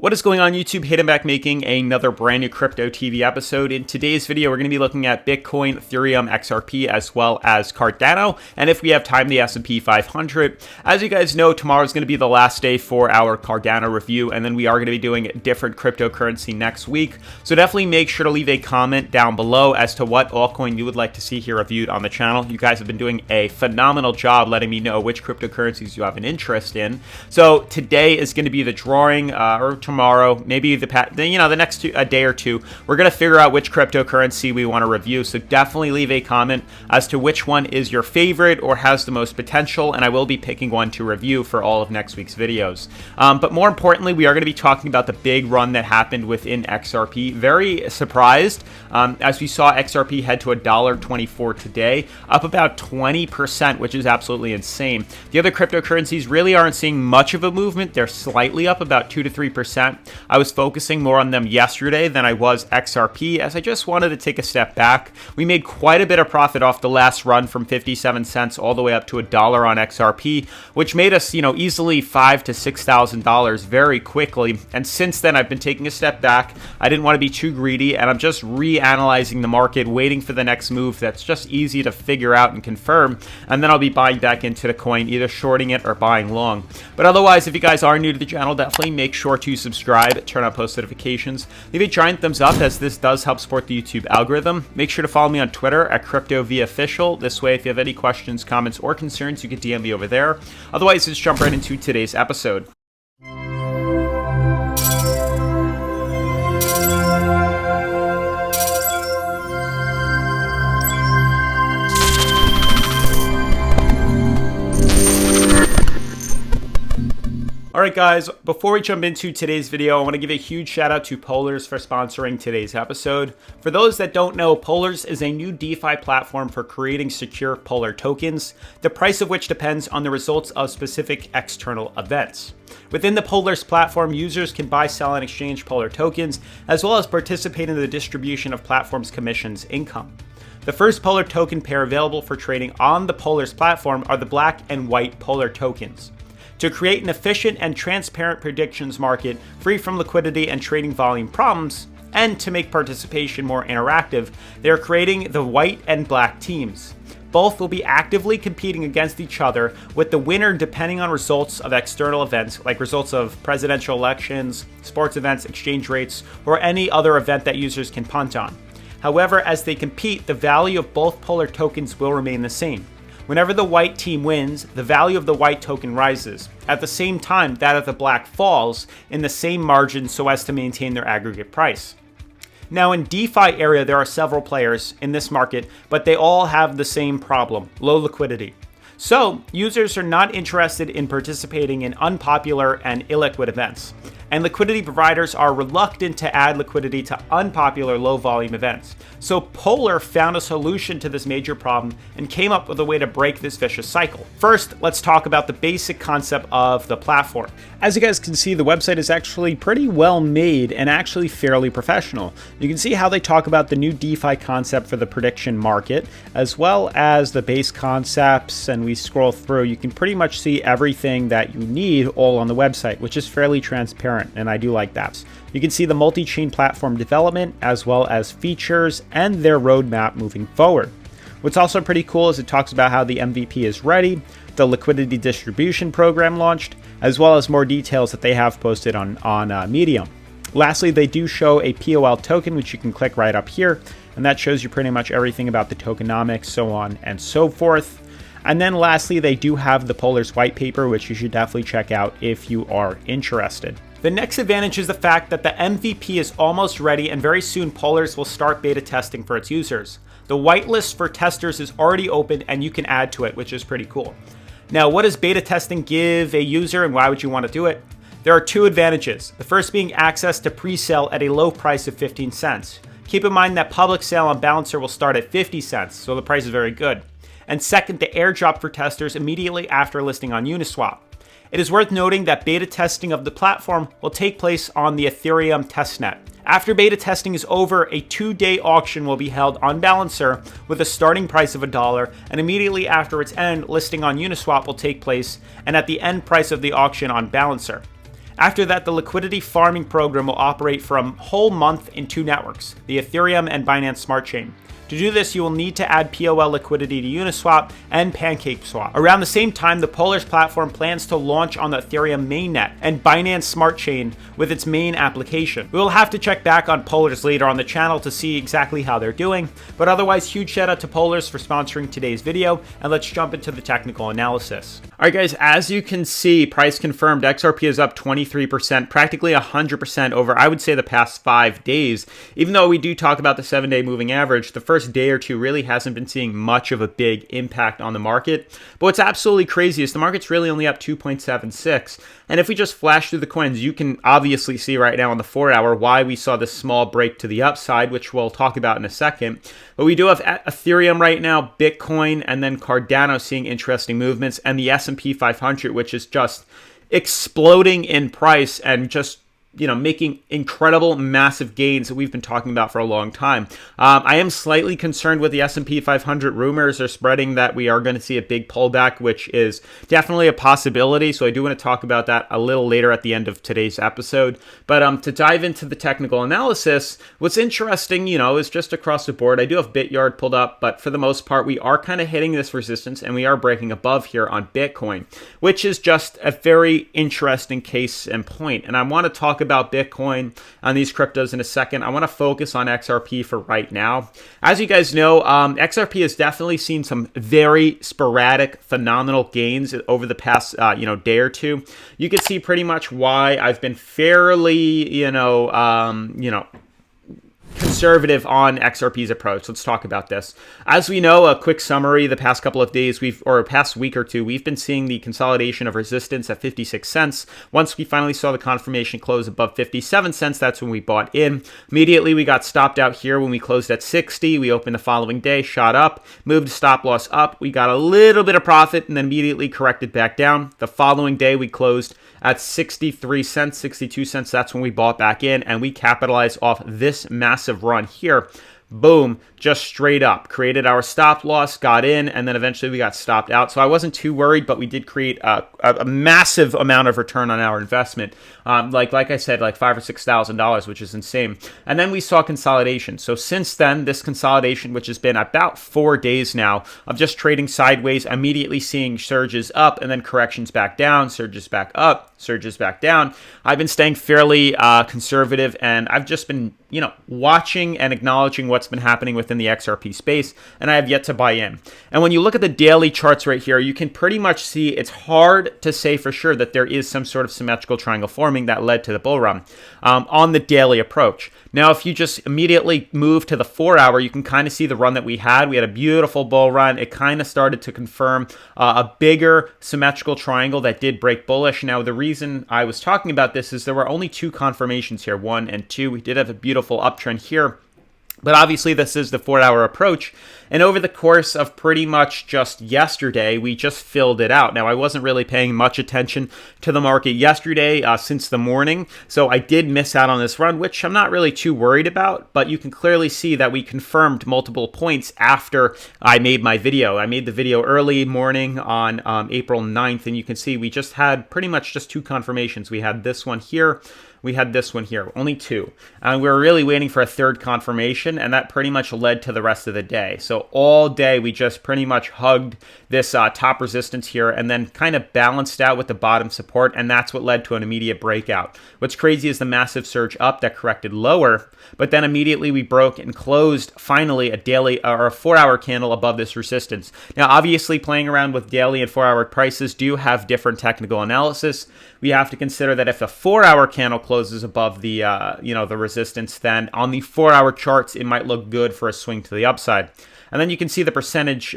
What is going on YouTube? Hayden back making another brand new Crypto TV episode. In today's video, we're going to be looking at Bitcoin, Ethereum, XRP, as well as Cardano, and if we have time, the S&P 500. As you guys know, tomorrow is going to be the last day for our Cardano review, and then we are going to be doing different cryptocurrency next week. So definitely make sure to leave a comment down below as to what altcoin you would like to see here reviewed on the channel. You guys have been doing a phenomenal job letting me know which cryptocurrencies you have an interest in. So today is going to be the drawing, or tomorrow, maybe the next a day or two, we're going to figure out which cryptocurrency we want to review. So definitely leave a comment as to which one is your favorite or has the most potential, and I will be picking one to review for all of next week's videos. But more importantly, we are going to be talking about the big run that happened within XRP. Very surprised as we saw XRP head to $1.24 today, up about 20%, which is absolutely insane. The other cryptocurrencies really aren't seeing much of a movement. They're slightly up, about 2 to 3%. I was focusing more on them yesterday than I was XRP, as I just wanted to take a step back. We made quite a bit of profit off the last run from 57 cents all the way up to $1 on XRP, which made us, easily $5,000 to $6,000 very quickly. And since then, I've been taking a step back. I didn't want to be too greedy, and I'm just reanalyzing the market, waiting for the next move that's just easy to figure out and confirm. And then I'll be buying back into the coin, either shorting it or buying long. But otherwise, if you guys are new to the channel, definitely make sure to subscribe, turn on post notifications, leave a giant thumbs up as this does help support the YouTube algorithm. Make sure to follow me on Twitter at CryptoVOfficial. This way, if you have any questions, comments, or concerns, you can DM me over there. Otherwise, let's jump right into today's episode. Alright guys, before we jump into today's video, I want to give a huge shout out to Polars for sponsoring today's episode. For those that don't know, Polars is a new DeFi platform for creating secure Polar tokens, the price of which depends on the results of specific external events. Within the Polars platform, users can buy, sell, and exchange Polar tokens, as well as participate in the distribution of platform's commissions income. The first Polar token pair available for trading on the Polars platform are the black and white Polar tokens. To create an efficient and transparent predictions market free from liquidity and trading volume problems, and to make participation more interactive, they are creating the white and black teams. Both will be actively competing against each other, with the winner depending on results of external events, like results of presidential elections, sports events, exchange rates, or any other event that users can punt on. However, as they compete, the value of both Polar tokens will remain the same. Whenever the white team wins, the value of the white token rises. At the same time, that of the black falls in the same margin so as to maintain their aggregate price. Now in DeFi area, there are several players in this market, but they all have the same problem: low liquidity. So users are not interested in participating in unpopular and illiquid events, and liquidity providers are reluctant to add liquidity to unpopular low volume events. So Polar found a solution to this major problem and came up with a way to break this vicious cycle. First, let's talk about the basic concept of the platform. As you guys can see, the website is actually pretty well made and actually fairly professional. You can see how they talk about the new DeFi concept for the prediction market, as well as the base concepts, and we scroll through, you can pretty much see everything that you need all on the website, which is fairly transparent, and I do like that. You can see the multi-chain platform development, as well as features and their roadmap moving forward. What's also pretty cool is it talks about how the MVP is ready, the liquidity distribution program launched, as well as more details that they have posted on Medium. Lastly, they do show a POL token, which you can click right up here, and that shows you pretty much everything about the tokenomics, so on and so forth. And then lastly, they do have the Polars white paper, which you should definitely check out if you are interested. The next advantage is the fact that the MVP is almost ready, and very soon Polars will start beta testing for its users. The whitelist for testers is already open and you can add to it, which is pretty cool. Now, what does beta testing give a user and why would you want to do it? There are two advantages. The first being access to pre-sale at a low price of 15 cents. Keep in mind that public sale on Balancer will start at 50 cents, so the price is very good. And second, the airdrop for testers immediately after listing on Uniswap. It is worth noting that beta testing of the platform will take place on the Ethereum testnet. After beta testing is over, a 2-day auction will be held on Balancer with a starting price of $1, and immediately after its end, listing on Uniswap will take place, and at the end price of the auction on Balancer. After that, the liquidity farming program will operate for a whole month in 2 networks, the Ethereum and Binance Smart Chain. To do this, you will need to add POL liquidity to Uniswap and PancakeSwap. Around the same time, the Polars platform plans to launch on the Ethereum mainnet and Binance Smart Chain with its main application. We will have to check back on Polars later on the channel to see exactly how they're doing, but otherwise, huge shout out to Polars for sponsoring today's video, and let's jump into the technical analysis. All right, guys, as you can see, price confirmed, XRP is up 23%, practically 100% over, I would say, the past 5 days. Even though we do talk about the 7-day moving average, the first day or two really hasn't been seeing much of a big impact on the market. But what's absolutely crazy is the market's really only up 2.76. And if we just flash through the coins, you can obviously see right now on the 4-hour why we saw this small break to the upside, which we'll talk about in a second. But we do have Ethereum right now, Bitcoin, and then Cardano seeing interesting movements, and the S&P 500, which is just exploding in price and just making incredible, massive gains that we've been talking about for a long time. I am slightly concerned with the S&P 500. Rumors are spreading that we are going to see a big pullback, which is definitely a possibility. So I do want to talk about that a little later at the end of today's episode. But to dive into the technical analysis, what's interesting, is just across the board. I do have Bityard pulled up, but for the most part, we are kind of hitting this resistance and we are breaking above here on Bitcoin, which is just a very interesting case and point. And I want to talk about Bitcoin on these cryptos in a second. I want to focus on XRP for right now. As you guys know, XRP has definitely seen some very sporadic, phenomenal gains over the past, day or two. You can see pretty much why I've been fairly, conservative on XRP's approach. Let's talk about this. As we know, a quick summary, the past couple of days, past week or two, we've been seeing the consolidation of resistance at 56 cents. Once we finally saw the confirmation close above 57 cents, that's when we bought in. Immediately, we got stopped out here when we closed at 60. We opened the following day, shot up, moved stop loss up. We got a little bit of profit and then immediately corrected back down. The following day, we closed at 63 cents, 62 cents. That's when we bought back in, and we capitalized off this massive run here. Boom, just straight up. Created our stop loss, got in, and then eventually we got stopped out. So I wasn't too worried, but we did create a massive amount of return on our investment. Like I said, like $5,000 or $6,000, which is insane. And then we saw consolidation. So since then, this consolidation, which has been about 4 days now of just trading sideways, immediately seeing surges up and then corrections back down, surges back up, surges back down. I've been staying fairly conservative, and I've just been watching and acknowledging what's been happening within the XRP space, and I have yet to buy in. And when you look at the daily charts right here, you can pretty much see it's hard to say for sure that there is some sort of symmetrical triangle forming that led to the bull run on the daily approach. Now, if you just immediately move to the 4-hour, you can kind of see the run that we had. We had a beautiful bull run. It kind of started to confirm a bigger symmetrical triangle that did break bullish. Now, the reason I was talking about this is there were only 2 confirmations here, 1 and 2. We did have a beautiful uptrend here. But obviously, this is the 4-hour approach. And over the course of pretty much just yesterday, we just filled it out. Now, I wasn't really paying much attention to the market yesterday since the morning. So I did miss out on this run, which I'm not really too worried about. But you can clearly see that we confirmed multiple points after I made my video. I made the video early morning on April 9th. And you can see we just had pretty much just 2 confirmations. We had this one here. We had this one here, only 2. And we were really waiting for a 3rd confirmation, and that pretty much led to the rest of the day. So all day, we just pretty much hugged this top resistance here and then kind of balanced out with the bottom support, and that's what led to an immediate breakout. What's crazy is the massive surge up that corrected lower, but then immediately we broke and closed finally a daily or a 4-hour candle above this resistance. Now, obviously, playing around with daily and 4-hour prices do have different technical analysis. We have to consider that if a 4-hour candle closes above the the resistance, then on the 4-hour charts it might look good for a swing to the upside. And then you can see the percentage,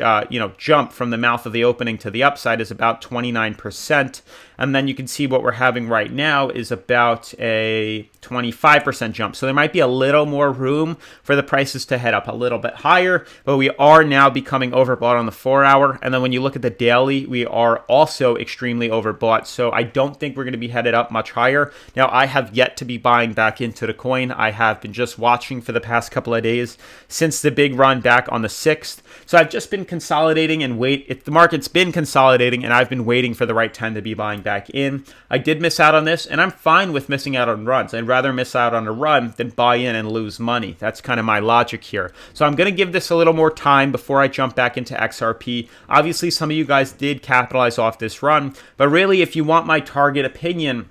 jump from the mouth of the opening to the upside is about 29%. And then you can see what we're having right now is about a 25% jump. So there might be a little more room for the prices to head up a little bit higher, but we are now becoming overbought on the 4-hour. And then when you look at the daily, we are also extremely overbought. So I don't think think we're going to be headed up much higher. Now, I have yet to be buying back into the coin. I have been just watching for the past couple of days since the big run back on the 6th. So I've just been consolidating and if the market's been consolidating, and I've been waiting for the right time to be buying back in. I did miss out on this, and I'm fine with missing out on runs. I'd rather miss out on a run than buy in and lose money. That's kind of my logic here. So I'm going to give this a little more time before I jump back into XRP. Obviously, some of you guys did capitalize off this run, but really, if you want my target opinion,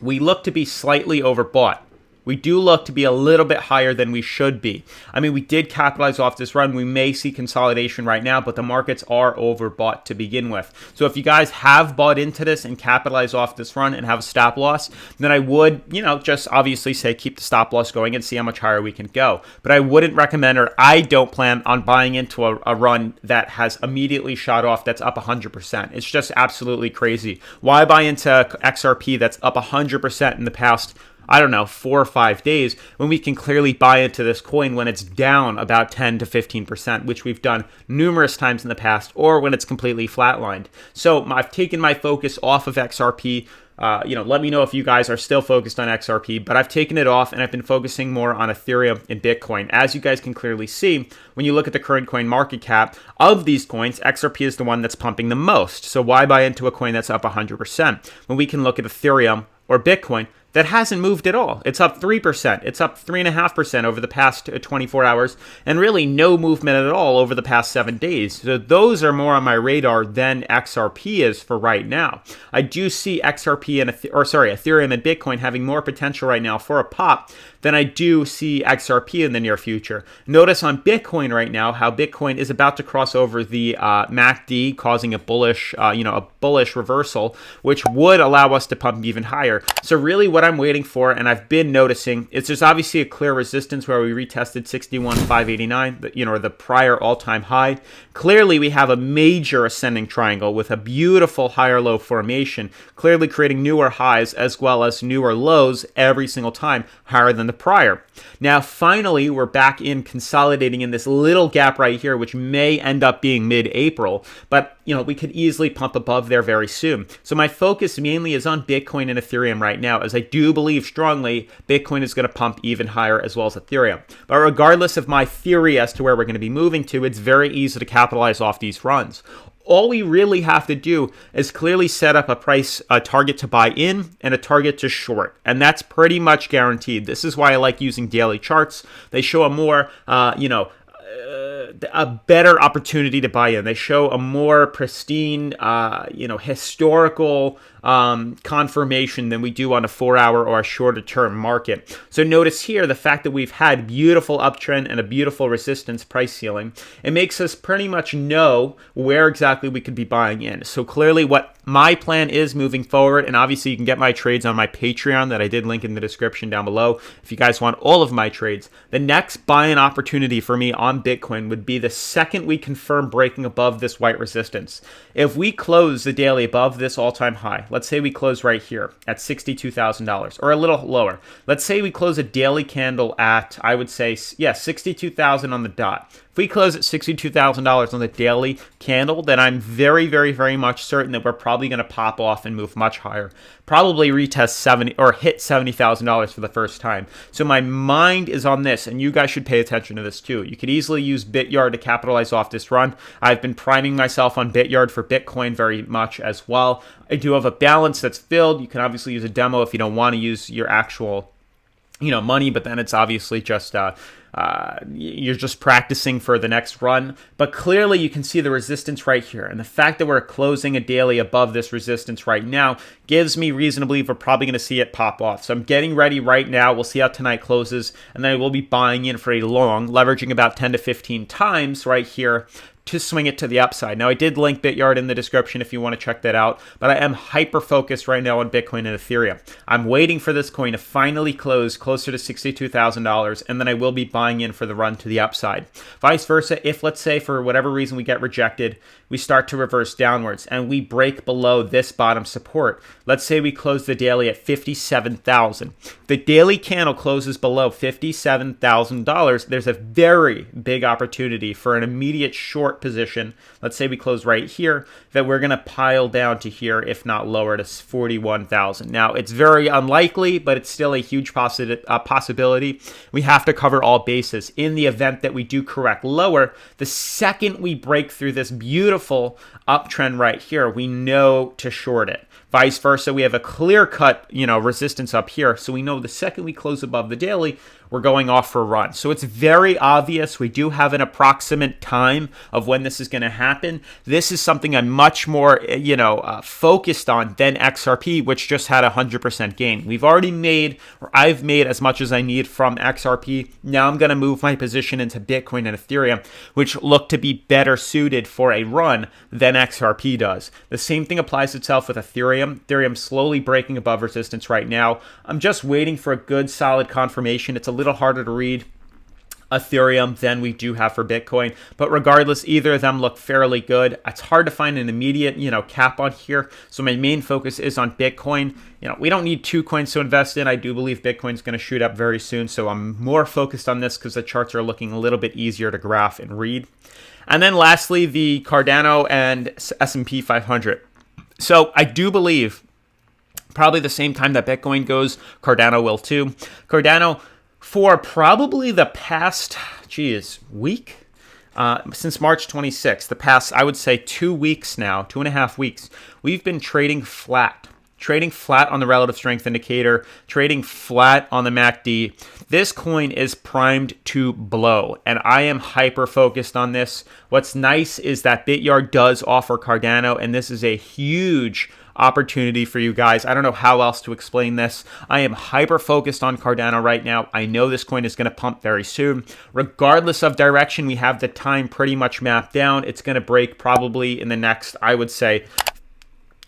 we look to be slightly overbought. We do look to be a little bit higher than we should be. I mean, we did capitalize off this run. We may see consolidation right now, but the markets are overbought to begin with. So if you guys have bought into this and capitalize off this run and have a stop loss, then I would, just obviously say keep the stop loss going and see how much higher we can go. But I wouldn't recommend, or I don't plan on buying into a run that has immediately shot off that's up 100%. It's just absolutely crazy. Why buy into XRP that's up 100% in the past 4 or 5 days when we can clearly buy into this coin when it's down about 10 to 15%, which we've done numerous times in the past, or when it's completely flatlined. So I've taken my focus off of XRP. Let me know if you guys are still focused on XRP, but I've taken it off and I've been focusing more on Ethereum and Bitcoin. As you guys can clearly see, when you look at the current coin market cap of these coins, XRP is the one that's pumping the most. So why buy into a coin that's up 100% when we can look at Ethereum or Bitcoin that hasn't moved at all? It's up 3%. It's up 3.5% over the past 24 hours, and really no movement at all over the past 7 days. So those are more on my radar than XRP is for right now. I do see XRP and Ethereum and Bitcoin having more potential right now for a pop than I do see XRP in the near future. Notice on Bitcoin right now how Bitcoin is about to cross over the MACD, causing a bullish reversal, which would allow us to pump even higher. So really what I'm waiting for, and I've been noticing, is there's obviously a clear resistance where we retested 61,589, the prior all-time high. Clearly we have a major ascending triangle with a beautiful higher low formation, clearly creating newer highs as well as newer lows every single time, higher than the prior. Now finally we're back in consolidating in this little gap right here, which may end up being mid-April, but we could easily pump above there very soon. So my focus mainly is on Bitcoin and Ethereum right now, as I do believe strongly Bitcoin is going to pump even higher as well as Ethereum. But regardless of my theory as to where we're going to be moving to, it's very easy to capitalize off these runs. All we really have to do is clearly set up a target to buy in and a target to short. And that's pretty much guaranteed. This is why I like using daily charts. They show a more, a better opportunity to buy in. They show a more pristine, historical confirmation than we do on a 4-hour or a shorter term market. So notice here the fact that we've had beautiful uptrend and a beautiful resistance price ceiling. It makes us pretty much know where exactly we could be buying in. So clearly what my plan is moving forward, and obviously you can get my trades on my Patreon that I did link in the description down below if you guys want all of my trades. The next buy-in opportunity for me on Bitcoin would be the second we confirm breaking above this white resistance. If we close the daily above this all-time high, let's say we close right here at $62,000 or a little lower. Let's say we close a daily candle at, I would say, 62,000 on the dot. If we close at $62,000 on the daily candle, then I'm very, very, very much certain that we're probably going to pop off and move much higher. Probably retest 70 or hit $70,000 for the first time. So my mind is on this, and you guys should pay attention to this too. You could easily use Bityard to capitalize off this run. I've been priming myself on Bityard for Bitcoin very much as well. I do have a balance that's filled. You can obviously use a demo if you don't want to use your actual money, but then it's obviously just you're just practicing for the next run. But clearly you can see the resistance right here, and the fact that we're closing a daily above this resistance right now gives me reason to believe we're probably going to see it pop off. So I'm getting ready right now. We'll see how tonight closes, and then I will be buying in for a long, leveraging about 10 to 15 times right here to swing it to the upside. Now, I did link Bityard in the description if you want to check that out, but I am hyper-focused right now on Bitcoin and Ethereum. I'm waiting for this coin to finally close closer to $62,000, and then I will be buying in for the run to the upside. Vice versa, if, let's say, for whatever reason we get rejected, we start to reverse downwards, and we break below this bottom support. Let's say we close the daily at $57,000. The daily candle closes below $57,000. There's a very big opportunity for an immediate short short position, let's say we close right here, that we're going to pile down to here, if not lower, to 41,000. Now, it's very unlikely, but it's still a huge possibility. We have to cover all bases. In the event that we do correct lower, the second we break through this beautiful uptrend right here, we know to short it. Vice versa, we have a clear-cut, resistance up here. So we know the second we close above the daily, we're going off for a run. So it's very obvious. We do have an approximate time of when this is going to happen. This is something I'm much more, focused on than XRP, which just had a 100% gain. We've already made, or I've made as much as I need from XRP. Now I'm going to move my position into Bitcoin and Ethereum, which look to be better suited for a run than XRP does. The same thing applies itself with Ethereum. Ethereum slowly breaking above resistance right now. I'm just waiting for a good solid confirmation. It's a little harder to read Ethereum than we do have for Bitcoin, but regardless, either of them look fairly good. It's hard to find an immediate, cap on here. So my main focus is on Bitcoin. We don't need 2 coins to invest in. I do believe Bitcoin's going to shoot up very soon. So I'm more focused on this because the charts are looking a little bit easier to graph and read. And then lastly, the Cardano and S&P 500. So I do believe probably the same time that Bitcoin goes, Cardano will too. Cardano, for probably the past, week? Since March 26th, the past, I would say 2 weeks now, 2.5 weeks, we've been trading flat. Trading flat on the relative strength indicator, trading flat on the MACD. This coin is primed to blow, and I am hyper focused on this. What's nice is that Bityard does offer Cardano, and this is a huge opportunity for you guys. I don't know how else to explain this. I am hyper focused on Cardano right now. I know this coin is going to pump very soon. Regardless of direction, we have the time pretty much mapped down. It's going to break probably in the next, I would say,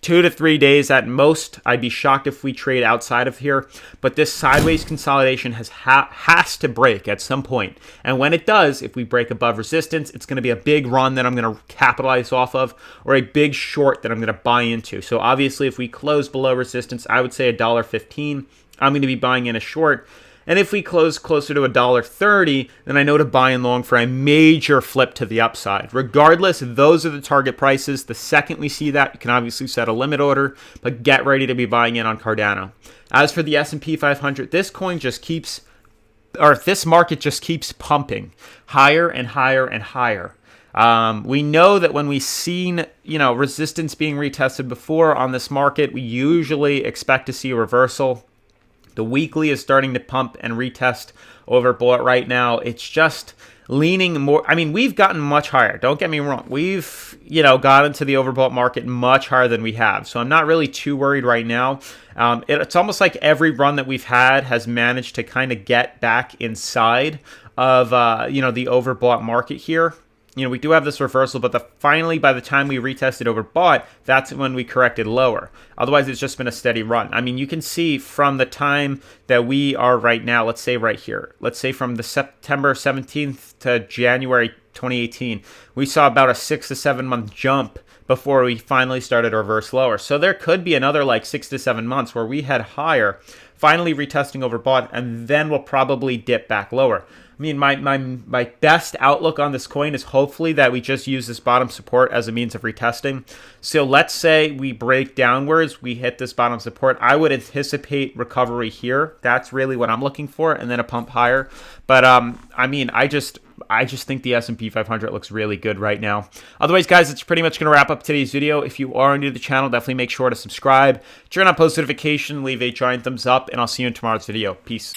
2 to 3 days at most. I'd be shocked if we trade outside of here. But this sideways consolidation has to break at some point. And when it does, if we break above resistance, it's going to be a big run that I'm going to capitalize off of, or a big short that I'm going to buy into. So obviously, if we close below resistance, I would say $1.15. I'm going to be buying in a short. And if we close closer to $1.30, then I know to buy in long for a major flip to the upside. Regardless, those are the target prices. The second we see that, you can obviously set a limit order, but get ready to be buying in on Cardano. As for the S&P 500, this market just keeps pumping higher and higher and higher. We know that when we've seen, resistance being retested before on this market, we usually expect to see a reversal. The weekly is starting to pump and retest overbought right now. It's just leaning more. I mean, we've gotten much higher. Don't get me wrong. We've, got into the overbought market much higher than we have. So I'm not really too worried right now. It's almost like every run that we've had has managed to kind of get back inside of, the overbought market here. We do have this reversal, but finally, by the time we retested overbought, that's when we corrected lower. Otherwise, it's just been a steady run. I mean, you can see from the time that we are right now, let's say right here, let's say from the September 17th to January 2018, we saw about a 6 to 7 month jump before we finally started to reverse lower. So there could be another 6 to 7 months where we head higher, finally retesting overbought, and then we'll probably dip back lower. I mean, my best outlook on this coin is hopefully that we just use this bottom support as a means of retesting. So let's say we break downwards, we hit this bottom support. I would anticipate recovery here. That's really what I'm looking for, and then a pump higher. But I just think the S&P 500 looks really good right now. Otherwise, guys, it's pretty much going to wrap up today's video. If you are new to the channel, definitely make sure to subscribe, turn on post notification, leave a giant thumbs up, and I'll see you in tomorrow's video. Peace.